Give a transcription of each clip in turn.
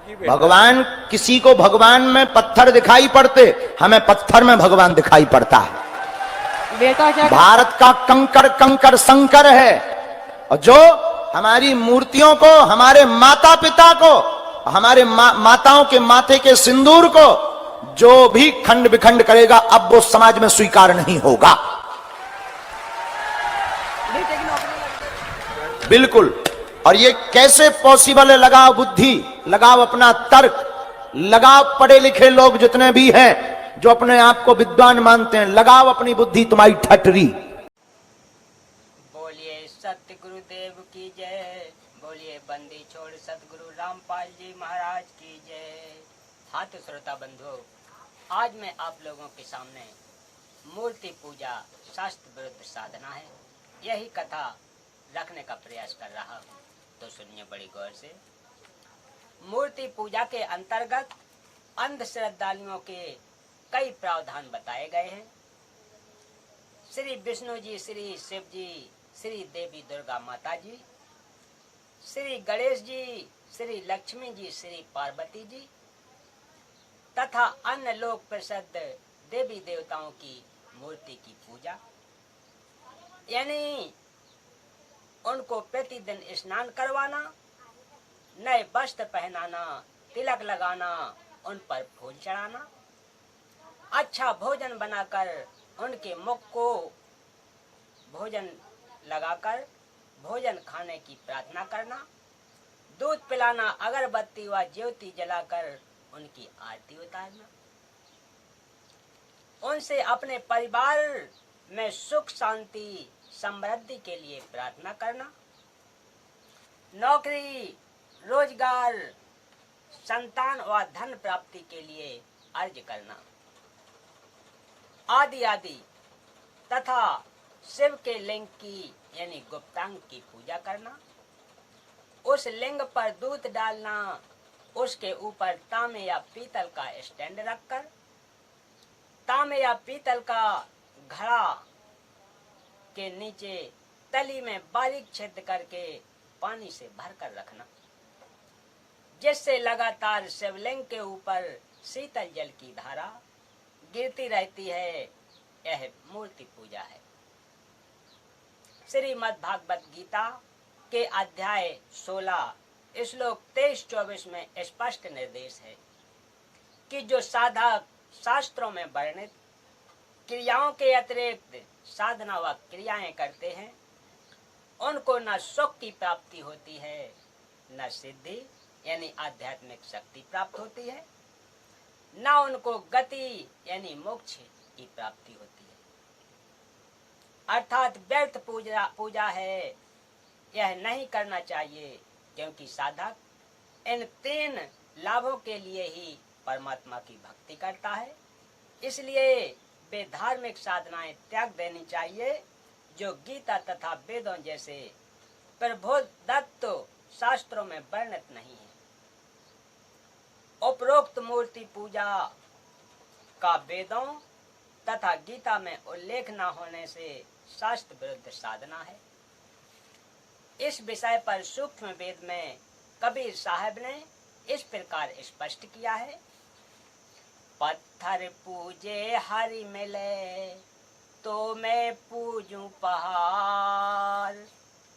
भगवान किसी को भगवान में पत्थर दिखाई पड़ते, हमें पत्थर में भगवान दिखाई पड़ता है। बेटा क्या भारत का कंकड़ कंकड़ शंकर है, और जो हमारी मूर्तियों को, हमारे माता पिता को, हमारे माताओं के माथे के सिंदूर को जो भी खंड विखंड करेगा, अब वो समाज में स्वीकार नहीं होगा। बेटे की नौकरी लग गई। बिल्कुल। और ये कैसे पॉसिबल है? लगाओ बुद्धि, लगाओ अपना तर्क, लगाओ पढ़े लिखे लोग जितने भी हैं जो अपने आप को विद्वान मानते हैं, लगाओ अपनी बुद्धि, तुम्हारी ठटरी। बोलिए सत्य गुरुदेव की जय, बोलिए बंदी छोड़ सतगुरु रामपाल जी महाराज की जय। हाँ तो श्रोता बंधुओं, आज मैं आप लोगों के सामने मूर्ति पूजा शास्त्र विरुद्ध साधना है, यही कथा रखने का प्रयास कर रहा हूँ, तो सुनिए बड़ी गौर से। मूर्ति पूजा के अंतर्गत अंधश्रद्धालुओं के कई प्रावधान बताए गए हैं। श्री विष्णु जी, श्री शिव जी, श्री देवी दुर्गा माता जी, श्री गणेश जी, श्री लक्ष्मी जी, श्री पार्वती जी तथा अन्य लोक प्रसिद्ध देवी देवताओं की मूर्ति की पूजा, यानी उनको प्रतिदिन स्नान करवाना, नए वस्त्र पहनाना, तिलक लगाना, उन पर फूल चढ़ाना, अच्छा भोजन बनाकर उनके मुख को भोजन लगाकर भोजन खाने की प्रार्थना करना, दूध पिलाना, अगरबत्ती व ज्योति जलाकर उनकी आरती उतारना, उनसे अपने परिवार में सुख शांति समृद्धि के लिए प्रार्थना करना, नौकरी रोजगार संतान व धन प्राप्ति के लिए अर्ज करना आदि आदि तथा शिव के लिंग की यानी गुप्तांग की पूजा करना, उस लिंग पर दूध डालना, उसके ऊपर तांबे या पीतल का स्टैंड रखकर तांबे या पीतल का घड़ा के नीचे तली में बारीक छेद करके पानी से भरकर रखना, जिससे लगातार शिवलिंग के ऊपर शीतल जल की धारा गिरती रहती है। यह मूर्ति पूजा है। श्रीमद् भागवत गीता के अध्याय 16 श्लोक 23-24 में स्पष्ट निर्देश है कि जो साधक शास्त्रों में वर्णित क्रियाओं के अतिरिक्त साधना व क्रियाएं करते हैं, उनको न सुख की प्राप्ति होती है, न सिद्धि यानी आध्यात्मिक शक्ति प्राप्त होती है, न उनको गति यानी मोक्ष की प्राप्ति होती है। अर्थात व्यर्थ पूजा है, यह नहीं करना चाहिए, क्योंकि साधक इन 3 लाभों के लिए ही परमात्मा की भक्ति करता है। इसलिए वे धार्मिक साधनाएं त्याग देनी चाहिए जो गीता तथा वेदों जैसे प्रबोधदत्त शास्त्रों में वर्णित नहीं है। उपरोक्त मूर्ति पूजा का वेदों तथा गीता में उल्लेख न होने से शास्त्र विरुद्ध साधना है। इस विषय पर सूक्ष्म वेद में कबीर साहब ने इस प्रकार स्पष्ट किया है। पत्थर पूजे हरि मिले, तो मैं पूजूं पहाड़,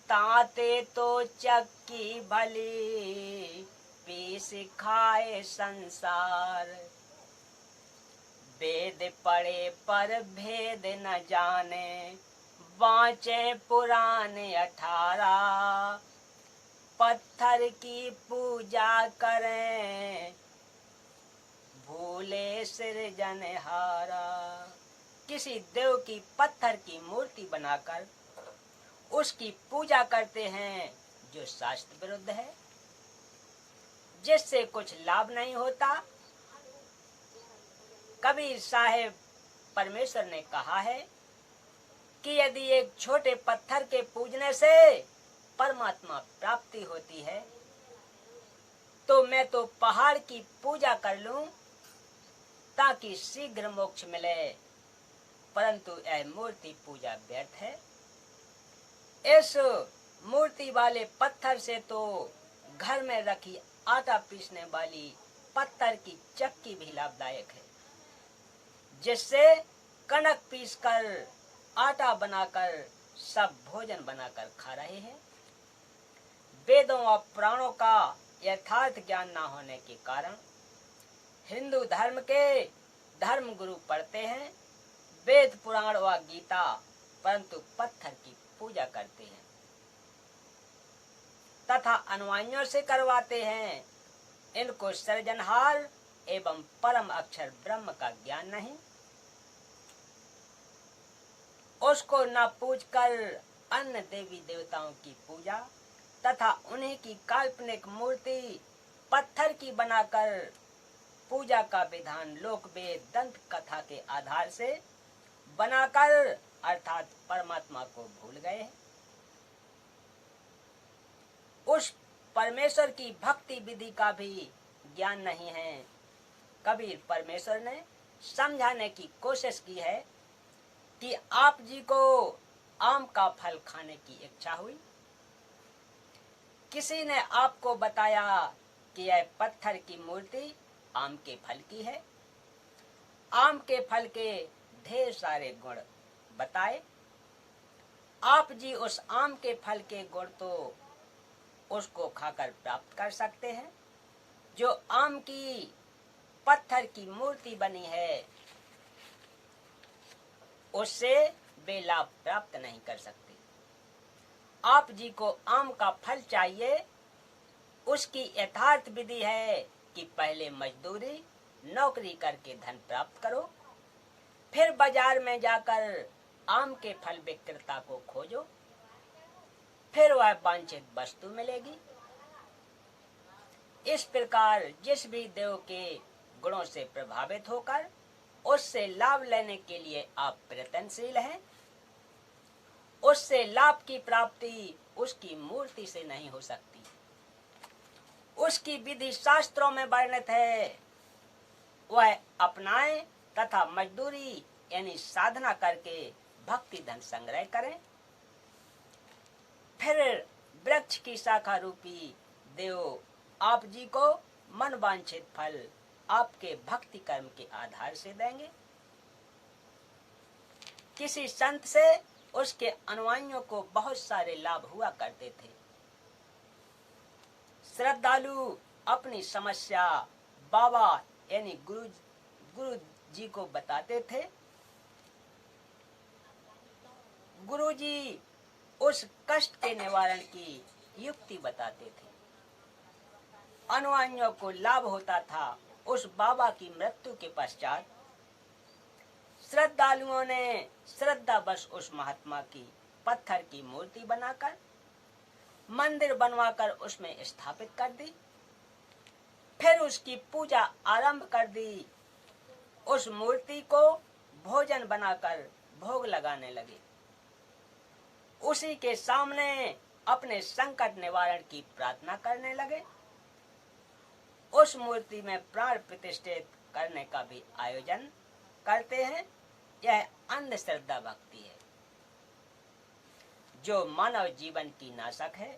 ताते तो चक्की भली, पीस खाए संसार। वेद पढ़े पर भेद न जाने, बाँचे पुराने 18, पत्थर की पूजा करें, भूले सृजनहारा। किसी देव की पत्थर की मूर्ति बनाकर उसकी पूजा करते हैं जो शास्त्र विरुद्ध है, जिससे कुछ लाभ नहीं होता। कबीर साहेब परमेश्वर ने कहा है कि यदि एक छोटे पत्थर के पूजने से परमात्मा प्राप्ति होती है, तो मैं तो पहाड़ की पूजा कर लूं ताकि शीघ्र मोक्ष मिले, परंतु यह मूर्ति पूजा व्यर्थ है। इस मूर्ति वाले पत्थर से तो घर में रखी आटा पीसने वाली पत्थर की चक्की भी लाभदायक है, जिससे कनक पीसकर आटा बनाकर सब भोजन बनाकर खा रहे हैं। वेदों और पुराणों का यथार्थ ज्ञान न होने के कारण हिंदू धर्म के धर्म गुरु पढ़ते हैं वेद पुराण व गीता, परंतु पत्थर की पूजा करते हैं तथा अनुयायियों से करवाते हैं। इनको सृजनहार एवं परम अक्षर ब्रह्म का ज्ञान नहीं। उसको न पूजकर अन्य देवी देवताओं की पूजा तथा उन्हीं की काल्पनिक मूर्ति पत्थर की बनाकर पूजा का विधान लोक वेद दंत कथा के आधार से बनाकर अर्थात परमात्मा को भूल गए हैं। उस परमेश्वर की भक्ति विधि का भी ज्ञान नहीं है। कबीर परमेश्वर ने समझाने की कोशिश की है कि आप जी को आम का फल खाने की इच्छा हुई। किसी ने आपको बताया कि यह पत्थर की मूर्ति आम के फल की है। आम के फल के ढेर सारे गुण बताए। आप जी उस आम के फल के गुण तो उसको खाकर प्राप्त कर सकते हैं, जो आम की पत्थर की मूर्ति बनी है उससे वे लाभ प्राप्त नहीं कर सकते। आप जी को आम का फल चाहिए, उसकी यथार्थ विधि है कि पहले मजदूरी नौकरी करके धन प्राप्त करो, फिर बाजार में जाकर आम के फल विक्रेता को खोजो, फिर वह वांछित वस्तु मिलेगी। इस प्रकार जिस भी देव के गुणों से प्रभावित होकर उससे लाभ लेने के लिए आप प्रयत्नशील हैं, उससे लाभ की प्राप्ति उसकी मूर्ति से नहीं हो सकती। उसकी विधि शास्त्रों में वर्णित है, वह अपनाएं तथा मजदूरी यानी साधना करके भक्ति धन संग्रह करें। फिर वृक्ष की शाखा रूपी देव आप जी को मन वांछित फल आपके भक्ति कर्म के आधार से देंगे। किसी संत से उसके अनुयायियों को बहुत सारे लाभ हुआ करते थे। श्रद्धालु अपनी समस्या बाबा यानी गुरु जी को बताते थे। गुरु जी उस कष्ट के निवारण की युक्ति बताते थे। अनुयायियों को लाभ होता था। उस बाबा की मृत्यु के पश्चात श्रद्धालुओं ने श्रद्धावश उस महात्मा की पत्थर की मूर्ति बनाकर मंदिर बनवाकर उसमें स्थापित कर दी, फिर उसकी पूजा आरंभ कर दी। उस मूर्ति को भोजन बनाकर भोग लगाने लगे। उसी के सामने अपने संकट निवारण की प्रार्थना करने लगे। उस मूर्ति में प्राण प्रतिष्ठित करने का भी आयोजन करते हैं। यह अंधश्रद्धा भक्ति है जो मानव जीवन की नाशक है।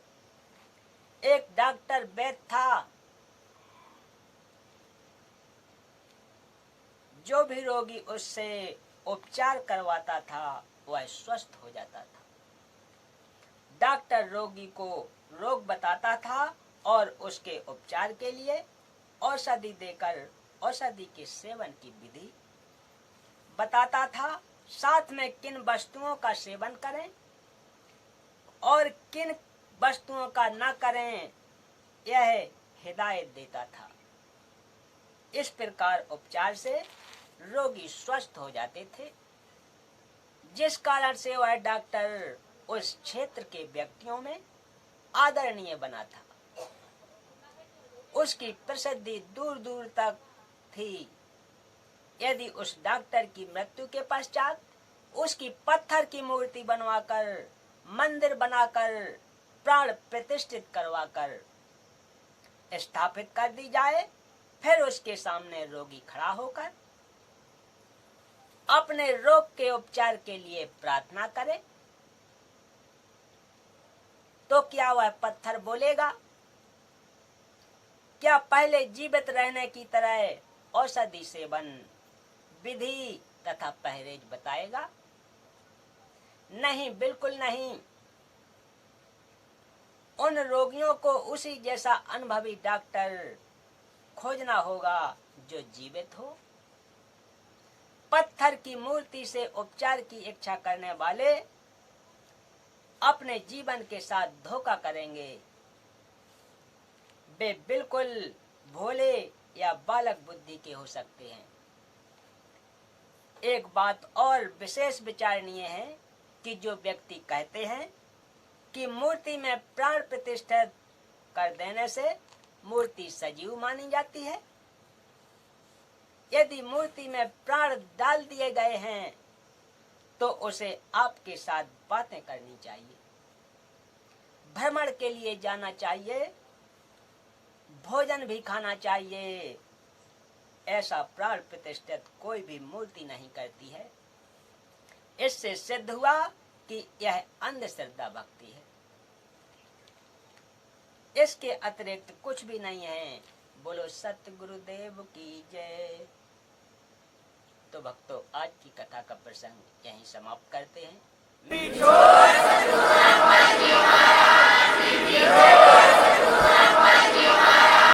एक डॉक्टर वैद्य था, जो भी रोगी उससे उपचार करवाता था वह स्वस्थ हो जाता था। डॉक्टर रोगी को रोग बताता था और उसके उपचार के लिए औषधि देकर औषधि के सेवन की विधि बताता था। साथ में किन वस्तुओं का सेवन करें और किन वस्तुओं का न करें, यह हिदायत देता था। इस प्रकार उपचार से रोगी स्वस्थ हो जाते थे, जिस कारण से वह डॉक्टर उस क्षेत्र के व्यक्तियों में आदरणीय बना था। उसकी प्रसिद्धि दूर दूर तक थी। यदि उस डॉक्टर की मृत्यु के पश्चात उसकी पत्थर की मूर्ति बनवाकर मंदिर बनाकर प्राण प्रतिष्ठित करवाकर स्थापित कर दी जाए, फिर उसके सामने रोगी खड़ा होकर अपने रोग के उपचार के लिए प्रार्थना करे, तो क्या वह पत्थर बोलेगा क्या पहले जीवित रहने की तरह औषधि सेवन, विधि तथा परहेज बताएगा? नहीं, बिल्कुल नहीं। उन रोगियों को उसी जैसा अनुभवी डॉक्टर खोजना होगा जो जीवित हो। पत्थर की मूर्ति से उपचार की इच्छा करने वाले अपने जीवन के साथ धोखा करेंगे। वे बिल्कुल भोले या बालक बुद्धि के हो सकते हैं। एक बात और विशेष विचारणीय है कि जो व्यक्ति कहते हैं कि मूर्ति में प्राण प्रतिष्ठित कर देने से मूर्ति सजीव मानी जाती है, यदि मूर्ति में प्राण डाल दिए गए हैं तो उसे आपके साथ बातें करनी चाहिए, भ्रमण के लिए जाना चाहिए, भोजन भी खाना चाहिए। ऐसा प्राण प्रतिष्ठित कोई भी मूर्ति नहीं करती है। इससे सिद्ध हुआ कि यह अंधश्रद्धा भक्ति है। इसके अतिरिक्त कुछ भी नहीं है। बोलो सत्य गुरुदेव की जय। तो भक्तों, आज की कथा का प्रसंग यहीं समाप्त करते हैं।